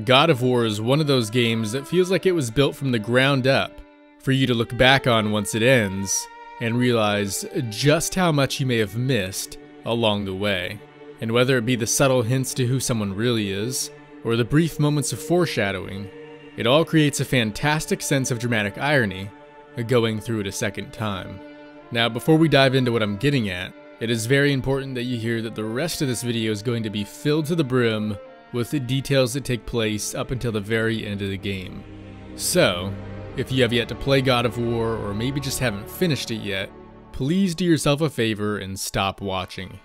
God of War is one of those games that feels like it was built from the ground up for you to look back on once it ends and realize just how much you may have missed along the way. And whether it be the subtle hints to who someone really is, or the brief moments of foreshadowing, it all creates a fantastic sense of dramatic irony going through it a second time. Now, before we dive into what I'm getting at, it is very important that you hear that the rest of this video is going to be filled to the brim with the details that take place up until the very end of the game. So, if you have yet to play God of War, or maybe just haven't finished it yet, please do yourself a favor and stop watching.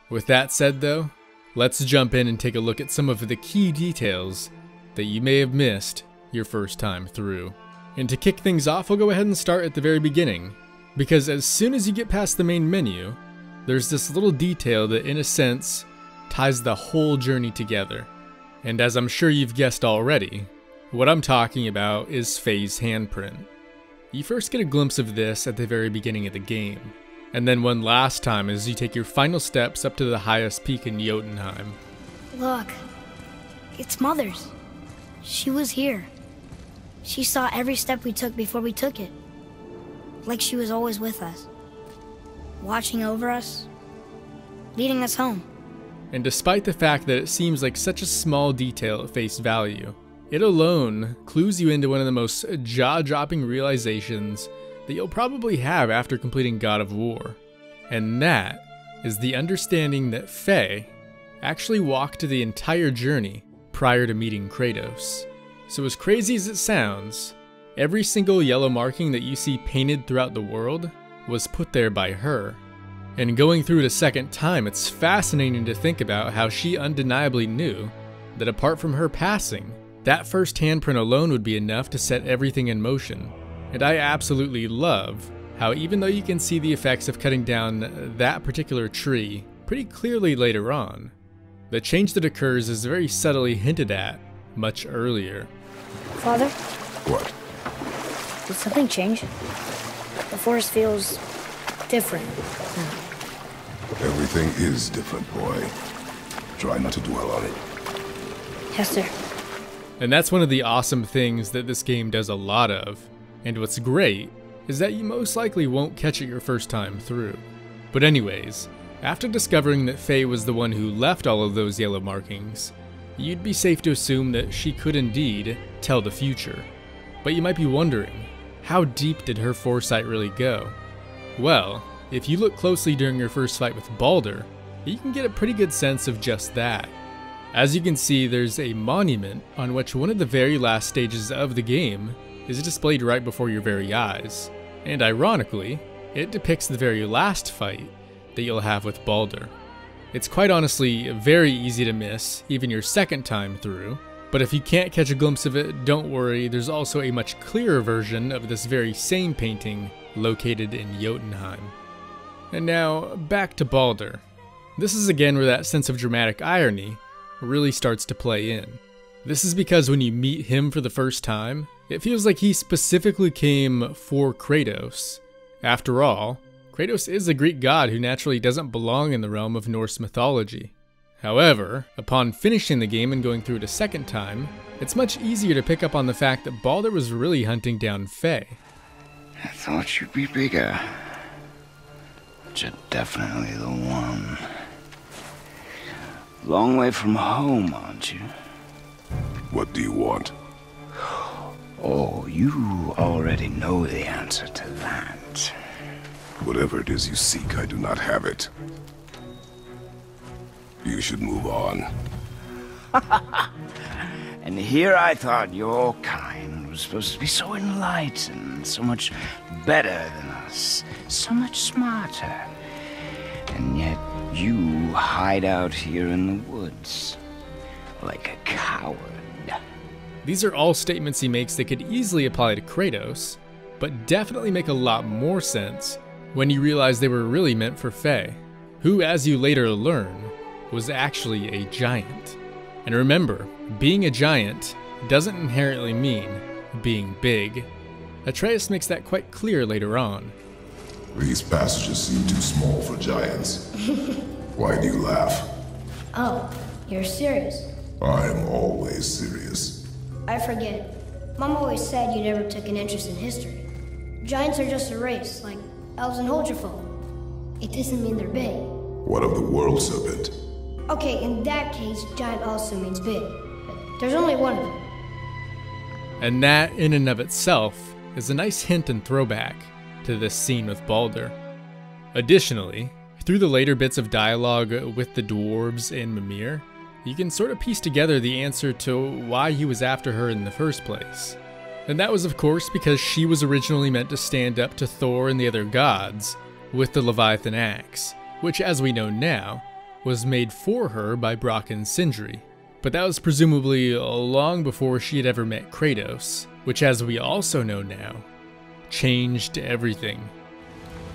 With that said though, let's jump in and take a look at some of the key details that you may have missed your first time through. And to kick things off, we'll go ahead and start at the very beginning, because as soon as you get past the main menu, there's this little detail that in a sense ties the whole journey together. And as I'm sure you've guessed already, what I'm talking about is Faye's handprint. You first get a glimpse of this at the very beginning of the game, and then one last time as you take your final steps up to the highest peak in Jotunheim. Look, it's Mother's. She was here. She saw every step we took before we took it. Like she was always with us, watching over us, leading us home. And despite the fact that it seems like such a small detail at face value, it alone clues you into one of the most jaw-dropping realizations that you'll probably have after completing God of War. And that is the understanding that Faye actually walked the entire journey prior to meeting Kratos. So as crazy as it sounds, every single yellow marking that you see painted throughout the world was put there by her. And going through it a second time, it's fascinating to think about how she undeniably knew that apart from her passing, that first handprint alone would be enough to set everything in motion. And I absolutely love how even though you can see the effects of cutting down that particular tree pretty clearly later on, the change that occurs is very subtly hinted at much earlier. Father? What? Did something change? The forest feels different now. Everything is different, boy. Try not to dwell on it. Yes, sir. And that's one of the awesome things that this game does a lot of. And what's great is that you most likely won't catch it your first time through. But anyways, after discovering that Faye was the one who left all of those yellow markings, you'd be safe to assume that she could indeed tell the future. But you might be wondering, how deep did her foresight really go? Well, if you look closely during your first fight with Baldur, you can get a pretty good sense of just that. As you can see, there's a monument on which one of the very last stages of the game is displayed right before your very eyes. And ironically, it depicts the very last fight that you'll have with Baldur. It's quite honestly very easy to miss, even your second time through, but if you can't catch a glimpse of it, don't worry, there's also a much clearer version of this very same painting located in Jotunheim. And now, back to Baldur. This is again where that sense of dramatic irony really starts to play in. This is because when you meet him for the first time, it feels like he specifically came for Kratos. After all, Kratos is a Greek god who naturally doesn't belong in the realm of Norse mythology. However, upon finishing the game and going through it a second time, it's much easier to pick up on the fact that Baldur was really hunting down Faye. I thought you'd be bigger. But you're definitely the one. Long way from home, aren't you? What do you want? Oh, you already know the answer to that. Whatever it is you seek, I do not have it. You should move on. And here I thought your kind was supposed to be so enlightened, so much better than us, so much smarter. And yet you hide out here in the woods, like a coward. These are all statements he makes that could easily apply to Kratos, but definitely make a lot more sense when you realize they were really meant for Faye, who, as you later learn, was actually a giant. And remember, being a giant doesn't inherently mean being big. Atreus makes that quite clear later on. These passages seem too small for giants. Why do you laugh? Oh, you're serious? I am always serious. I forget. Mom always said you never took an interest in history. Giants are just a race, like elves and Holgerfolk. It doesn't mean they're big. What of the world serpent? Okay, in that case, giant also means big. But there's only one of them. And that, in and of itself, is a nice hint and throwback to this scene with Baldur. Additionally, through the later bits of dialogue with the dwarves and Mimir, you can sort of piece together the answer to why he was after her in the first place. And that was of course because she was originally meant to stand up to Thor and the other gods with the Leviathan axe, which as we know now, was made for her by Brock and Sindri. But that was presumably long before she had ever met Kratos, which as we also know now, changed everything.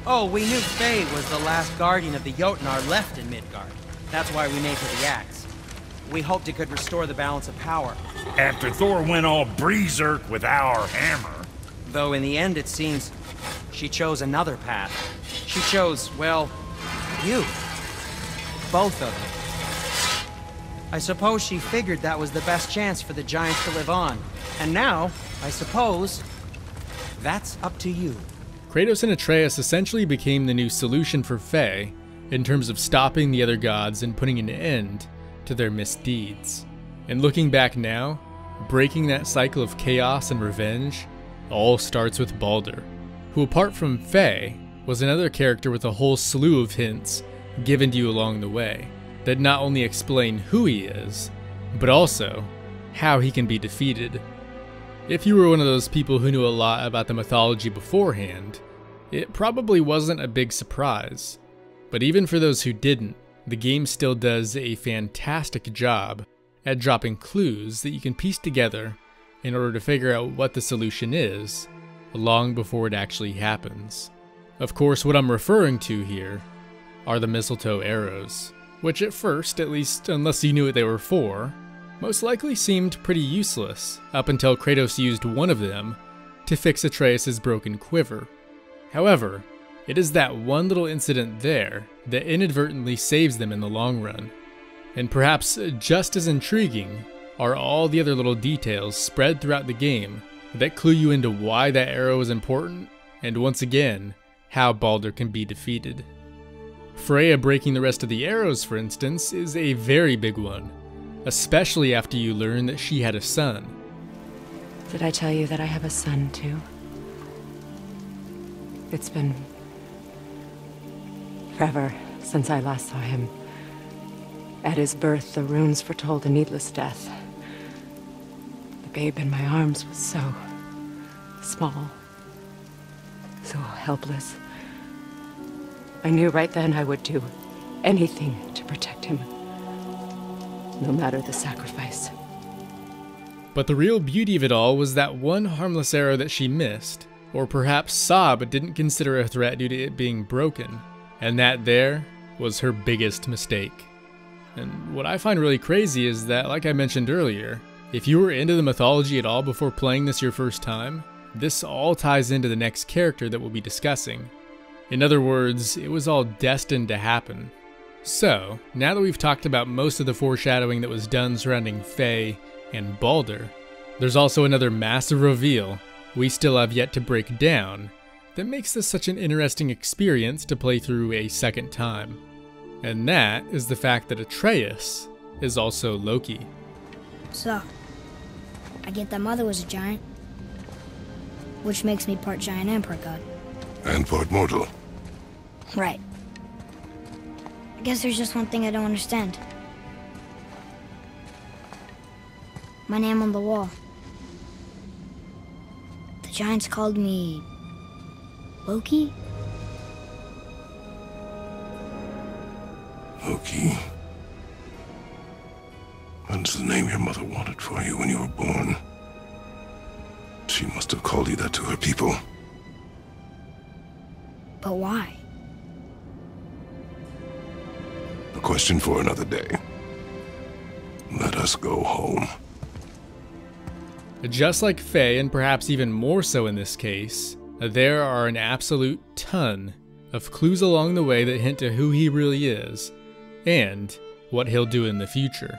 Oh, we knew Faye was the last guardian of the Jotnar left in Midgard. That's why we made her the axe. We hoped it could restore the balance of power. After Thor went all berserk with our hammer. Though in the end it seems she chose another path. She chose, well, you. Both of you. I suppose she figured that was the best chance for the giants to live on. And now, I suppose, that's up to you. Kratos and Atreus essentially became the new solution for Faye in terms of stopping the other gods and putting an end to their misdeeds. And looking back now, breaking that cycle of chaos and revenge all starts with Baldur, who apart from Faye, was another character with a whole slew of hints given to you along the way that not only explain who he is, but also how he can be defeated. If you were one of those people who knew a lot about the mythology beforehand, it probably wasn't a big surprise. But even for those who didn't, the game still does a fantastic job at dropping clues that you can piece together in order to figure out what the solution is, long before it actually happens. Of course, what I'm referring to here are the mistletoe arrows, which at first, at least unless you knew what they were for, most likely seemed pretty useless, up until Kratos used one of them to fix Atreus' broken quiver. However, it is that one little incident there that inadvertently saves them in the long run. And perhaps just as intriguing are all the other little details spread throughout the game that clue you into why that arrow is important, and once again, how Baldur can be defeated. Freya breaking the rest of the arrows, for instance, is a very big one, especially after you learn that she had a son. Did I tell you that I have a son too? It's been forever since I last saw him. At his birth, the runes foretold a needless death. The babe in my arms was so small, so helpless. I knew right then I would do anything to protect him, no matter the sacrifice. But the real beauty of it all was that one harmless arrow that she missed, or perhaps saw but didn't consider a threat due to it being broken. And that there was her biggest mistake. And what I find really crazy is that, like I mentioned earlier, if you were into the mythology at all before playing this your first time, this all ties into the next character that we'll be discussing. In other words, it was all destined to happen. So, now that we've talked about most of the foreshadowing that was done surrounding Faye and Baldur, there's also another massive reveal we still have yet to break down that makes this such an interesting experience to play through a second time. And that is the fact that Atreus is also Loki. So, I get that mother was a giant, which makes me part giant and part god. And part mortal. Right. I guess there's just one thing I don't understand. My name on the wall. The giants called me Loki? Loki. That's the name your mother wanted for you when you were born. She must have called you that to her people. But why? A question for another day. Let us go home. Just like Faye, and perhaps even more so in this case, there are an absolute ton of clues along the way that hint to who he really is, and what he'll do in the future.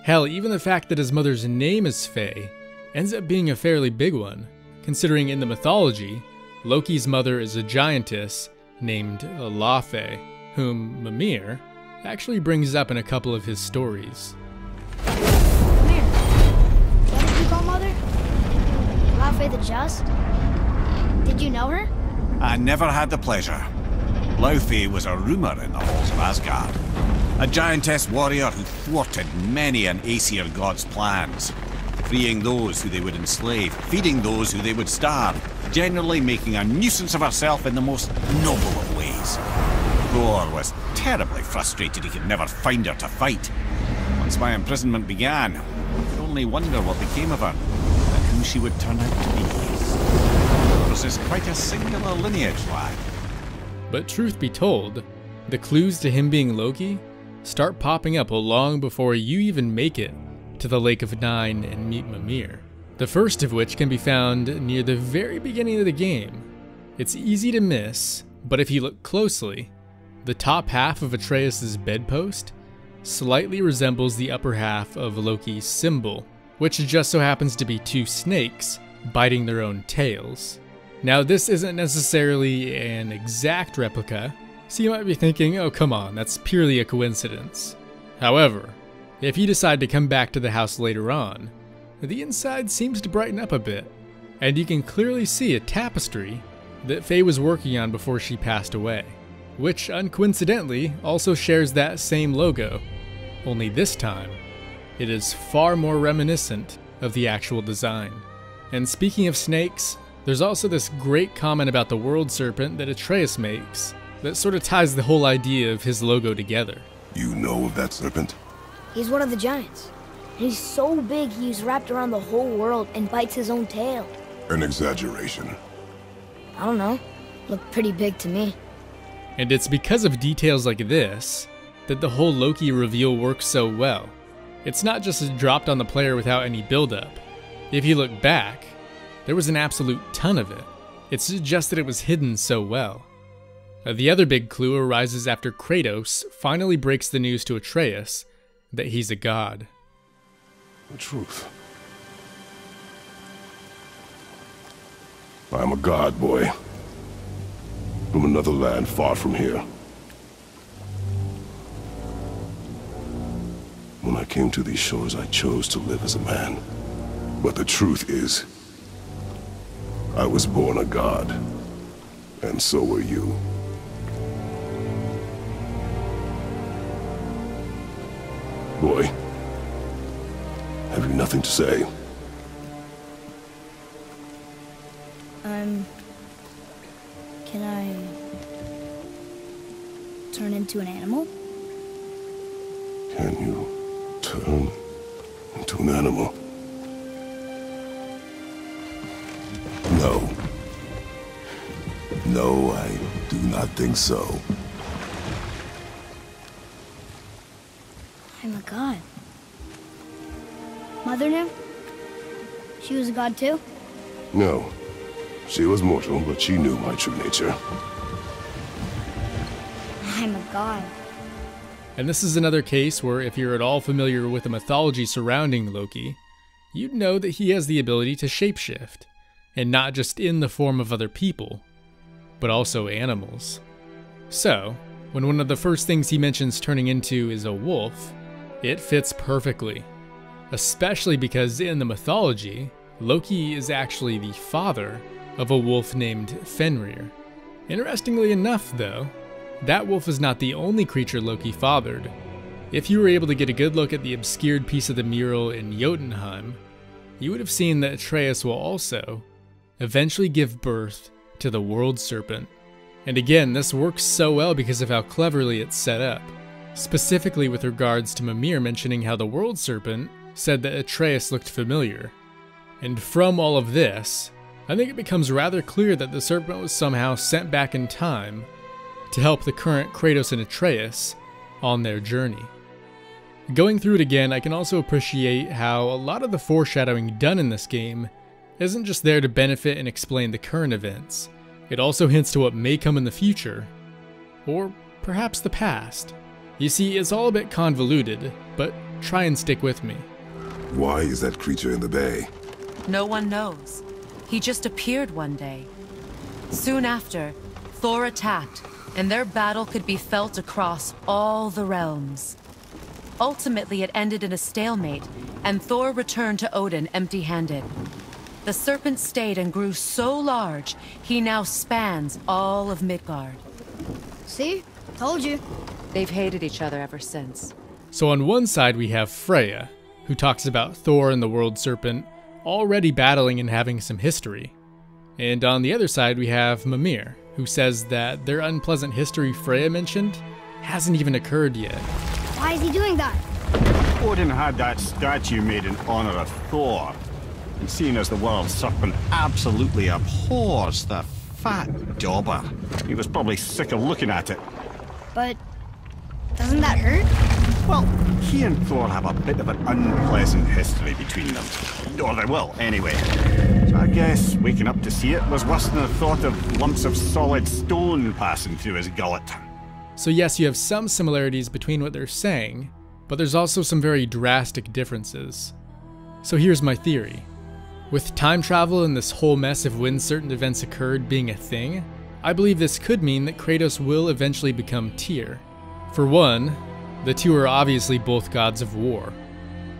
Hell, even the fact that his mother's name is Faye ends up being a fairly big one, considering in the mythology, Loki's mother is a giantess named Laufey, whom Mimir actually brings up in a couple of his stories. Mimir, is that what you call mother? Laufey the Just? Did you know her? I never had the pleasure. Laufey was a rumour in the halls of Asgard. A giantess warrior who thwarted many an Aesir god's plans, freeing those who they would enslave, feeding those who they would starve, generally making a nuisance of herself in the most noble of ways. Thor was terribly frustrated he could never find her to fight. Once my imprisonment began, I could only wonder what became of her, and who she would turn out to be. Yours is quite a singular lineage, lad. But truth be told, the clues to him being Loki start popping up long before you even make it to the Lake of Nine and meet Mimir. The first of which can be found near the very beginning of the game. It's easy to miss, but if you look closely, the top half of Atreus' bedpost slightly resembles the upper half of Loki's symbol, which just so happens to be two snakes biting their own tails. Now, this isn't necessarily an exact replica, so you might be thinking, oh come on, that's purely a coincidence. However, if you decide to come back to the house later on, the inside seems to brighten up a bit, and you can clearly see a tapestry that Faye was working on before she passed away, which uncoincidentally also shares that same logo, only this time, it is far more reminiscent of the actual design. And speaking of snakes, there's also this great comment about the world serpent that Atreus makes that sort of ties the whole idea of his logo together. You know of that serpent? He's one of the giants. And he's so big he's wrapped around the whole world and bites his own tail. An exaggeration. I don't know. Looked pretty big to me. And it's because of details like this that the whole Loki reveal works so well. It's not just dropped on the player without any build-up. If you look back, there was an absolute ton of it. It's just that it was hidden so well. The other big clue arises after Kratos finally breaks the news to Atreus that he's a god. The truth. I'm a god, boy. From another land far from here. When I came to these shores, I chose to live as a man. But the truth is, I was born a god. And so were you. Boy, have you nothing to say? Can I turn into an animal? Can you turn into an animal? No. No, I do not think so. I'm a god. Mother knew? She was a god too? No. She was mortal, but she knew my true nature. I'm a god. And this is another case where if you're at all familiar with the mythology surrounding Loki, you'd know that he has the ability to shapeshift, and not just in the form of other people, but also animals. So, when one of the first things he mentions turning into is a wolf, it fits perfectly. Especially because in the mythology, Loki is actually the father of a wolf named Fenrir. Interestingly enough, though, that wolf is not the only creature Loki fathered. If you were able to get a good look at the obscured piece of the mural in Jotunheim, you would have seen that Atreus will also eventually give birth to the world serpent. And again, this works so well because of how cleverly it's set up, specifically with regards to Mimir mentioning how the world serpent said that Atreus looked familiar. And from all of this, I think it becomes rather clear that the serpent was somehow sent back in time to help the current Kratos and Atreus on their journey. Going through it again, I can also appreciate how a lot of the foreshadowing done in this game isn't just there to benefit and explain the current events. It also hints to what may come in the future, or perhaps the past. You see, it's all a bit convoluted, but try and stick with me. Why is that creature in the bay? No one knows. He just appeared one day. Soon after, Thor attacked, and their battle could be felt across all the realms. Ultimately, it ended in a stalemate, and Thor returned to Odin empty-handed. The serpent stayed and grew so large, he now spans all of Midgard. See? Told you. They've hated each other ever since. So on one side we have Freya, who talks about Thor and the World Serpent already battling and having some history. And on the other side we have Mimir, who says that their unpleasant history Freya mentioned hasn't even occurred yet. Why is he doing that? Odin had that statue made in honor of Thor. And seeing as the World Serpent absolutely abhors the fat dauber, he was probably sick of looking at it. But doesn't that hurt? Well, he and Thor have a bit of an unpleasant history between them. Or they will, anyway. So I guess waking up to see it was worse than the thought of lumps of solid stone passing through his gullet. So yes, you have some similarities between what they're saying, but there's also some very drastic differences. So here's my theory. With time travel and this whole mess of when certain events occurred being a thing, I believe this could mean that Kratos will eventually become Tyr. For one, the two are obviously both gods of war.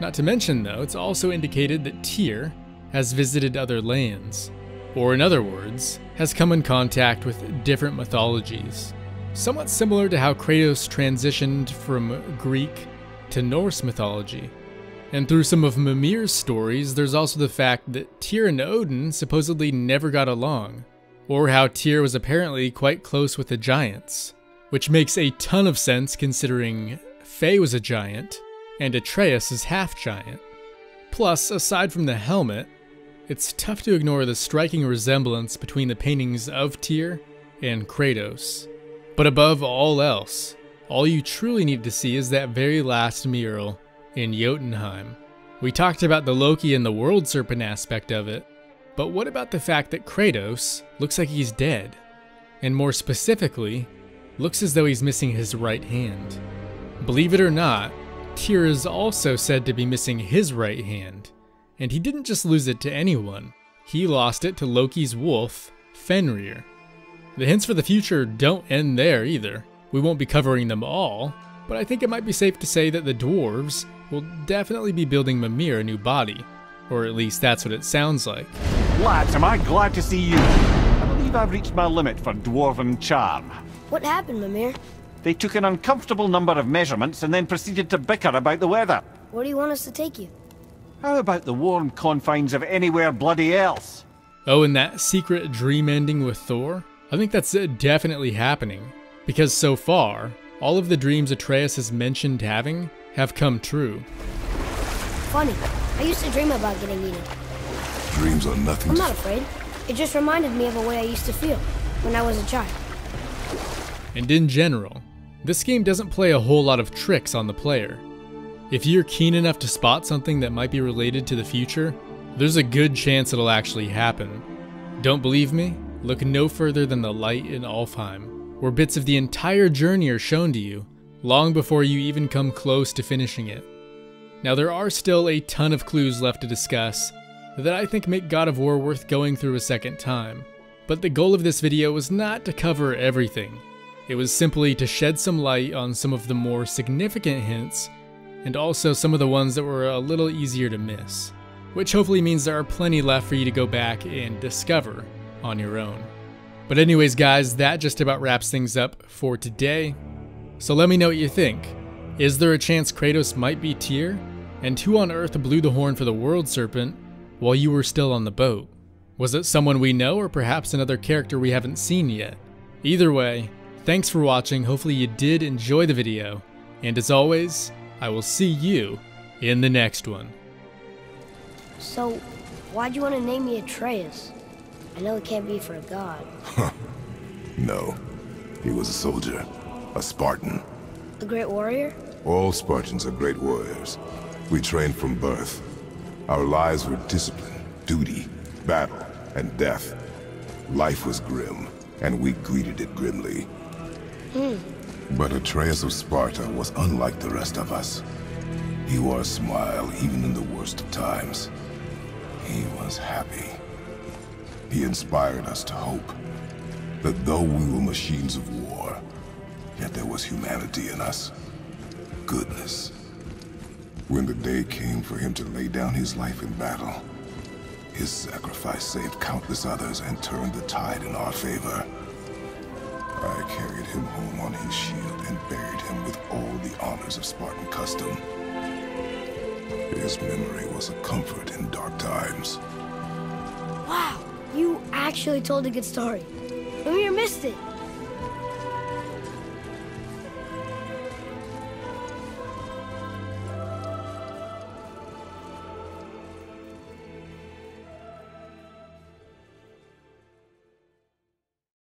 Not to mention though, it's also indicated that Tyr has visited other lands, or in other words, has come in contact with different mythologies. Somewhat similar to how Kratos transitioned from Greek to Norse mythology. And through some of Mimir's stories, there's also the fact that Tyr and Odin supposedly never got along, or how Tyr was apparently quite close with the giants, which makes a ton of sense considering Faye was a giant, and Atreus is half-giant. Plus, aside from the helmet, it's tough to ignore the striking resemblance between the paintings of Tyr and Kratos. But above all else, all you truly need to see is that very last mural in Jotunheim. We talked about the Loki and the World Serpent aspect of it, but what about the fact that Kratos looks like he's dead? And more specifically, looks as though he's missing his right hand. Believe it or not, Tyr is also said to be missing his right hand, and he didn't just lose it to anyone. He lost it to Loki's wolf, Fenrir. The hints for the future don't end there either. We won't be covering them all, but I think it might be safe to say that the dwarves will definitely be building Mimir a new body, or at least that's what it sounds like. Lads, am I glad to see you. I believe I've reached my limit for dwarven charm. What happened, Mimir? They took an uncomfortable number of measurements and then proceeded to bicker about the weather. Where do you want us to take you? How about the warm confines of anywhere bloody else? Oh, and that secret dream ending with Thor? I think that's definitely happening, because so far, all of the dreams Atreus has mentioned having have come true. Funny, I used to dream about getting eaten. Dreams are nothing. I'm not afraid. It just reminded me of a way I used to feel when I was a child. And in general, this game doesn't play a whole lot of tricks on the player. If you're keen enough to spot something that might be related to the future, there's a good chance it'll actually happen. Don't believe me? Look no further than the light in Alfheim, where bits of the entire journey are shown to you, long before you even come close to finishing it. Now there are still a ton of clues left to discuss that I think make God of War worth going through a second time, but the goal of this video was not to cover everything. It was simply to shed some light on some of the more significant hints, and also some of the ones that were a little easier to miss, which hopefully means there are plenty left for you to go back and discover on your own. But anyways guys, that just about wraps things up for today. So let me know what you think. Is there a chance Kratos might be Tyr? And who on earth blew the horn for the World Serpent while you were still on the boat? Was it someone we know or perhaps another character we haven't seen yet? Either way, thanks for watching, hopefully you did enjoy the video, and as always, I will see you in the next one. So, why'd you want to name me Atreus? I know it can't be for a god. No, he was a soldier, a Spartan. A great warrior? All Spartans are great warriors. We trained from birth. Our lives were discipline, duty, battle, and death. Life was grim, and we greeted it grimly. But Atreus of Sparta was unlike the rest of us. He wore a smile even in the worst of times. he was happy. He inspired us to hope that though we were machines of war, yet there was humanity in us. Goodness. When the day came for him to lay down his life in battle, his sacrifice saved countless others and turned the tide in our favor. I carried him home on his shield and buried him with all the honors of Spartan custom. His memory was a comfort in dark times. Wow, you actually told a good story. Lumir missed it.